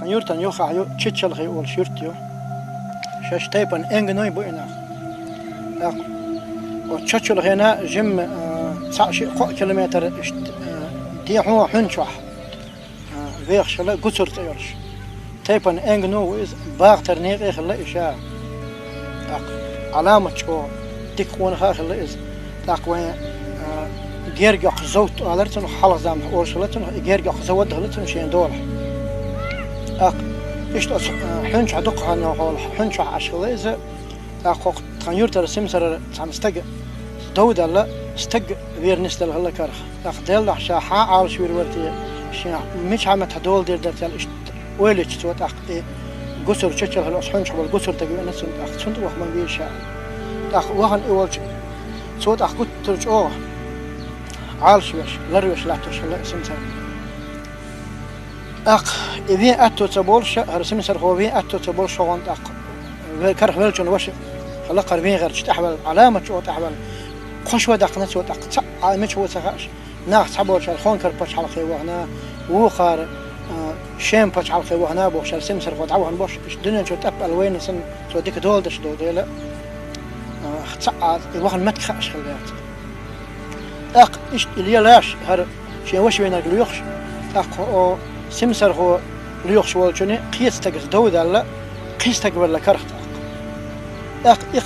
يورتن يوخا يو تشيتشل خي أول شيرتيو شاش تايبن إنجنوي بوينا وتشيتشل هنا جم 9 كيلومتر دي هو حنشوح ويخ شلا قصر تيرش تايبن إنجنو ويز باغتر نيق إخلا إشاء علامة شو تكون خاخلا إز وين جيرجع زوت على حلق زام أورشلتون جيرجع زود هلتون شين دول إيش حنش عدقها نقول حنش عشليزة تغير ترسم سر تنستج دود الله استج غير نستل هلا كرخ دل عشان عال شوير ورتي شيء مش عم تدول دير تل ويلش توت قصر تشتغل هلا حنش قبل قصر تجي أنا سنت وهم بيشاء وهن أول صوت كنت ترجع عال شويش لروش لا توش لا سمسر إذا أتو تبولش هرسم سر هو إذا أتو تبولش هون كره ولجن وش خلا قربين غير تحول علامة شو تحول خوش ودق نسوي دق مش هو سخاش ناس حبولش الخون كربش على خيوه هنا وخار شام بش على خيوه هنا بوش رسم سر هو تعوهن بوش الدنيا شو تقبل وين سن شو ديك دول دش دول لا خصعد وهن مت خاش خليات إيش اللي لاش هر شيء وش بين الريوخش أو سمسر هو ريوخش والجني قيس تجز دود الله قيس تجبر لكرخت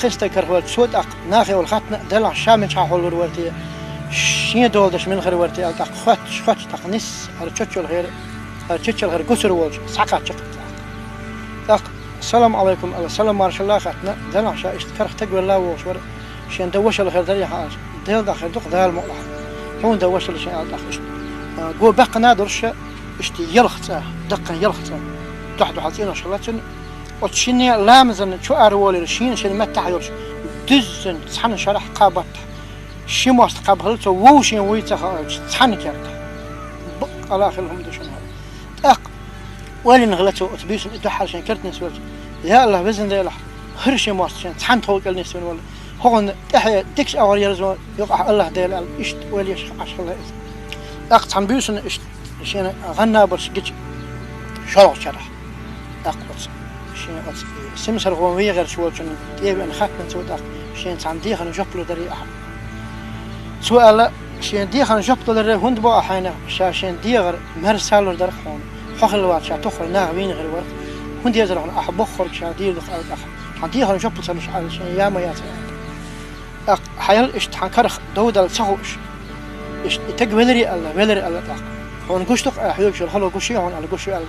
قيس تجبر والسود ناخي والختنا دلع شامن شاحول الورتي شين دولدش من غير ورتي خاتش نس هر تشتشل غير قصر والج ساقات شقت السلام عليكم السلام ما شاء الله ختنا دلع شا اشتكرخ تجبر الله وشور شين دوش الغير دليل حاج ديل داخل دق دال مؤلح هون دوش الشيء داخل جو بق نادرش اشتي يلخت دقن يلخت تحت حاطين شغلاتن وتشيني لامزن شو أرولي شين متى حيرش دزن صحن شرح قابط شي ماست قابلته ووشين ويتها صحن كرت بق على آخرهم دشون هذا ولي نغلته أتبيس إدحال شين كرت نسوت يا الله بزن ذي لح هرشي ماست شين صحن توك النسون ولا هون تحيا دكش أول يرزون يقع الله ديل إشت ولي عشر الله عم بيوسن إشت شين غنى برش جيش شرح شين سمسر هو غير شو شن يبي أن خاتم سوت شين عندي خن جبلو دري سؤال شين دي خن جبلو دري هند بقى حينا شين دي غير مرسالور در خون خخل الوقت شا تخل ناوين غير ورد هند يزرعون بخور شا دي دخل عندي خن جبلو سمش على شين يا ما ياتي حيل إشت حنكرخ دود الصهوش إشت تج ولري الله هون قشتق حيوك شو الحلو قشي هون على قشي على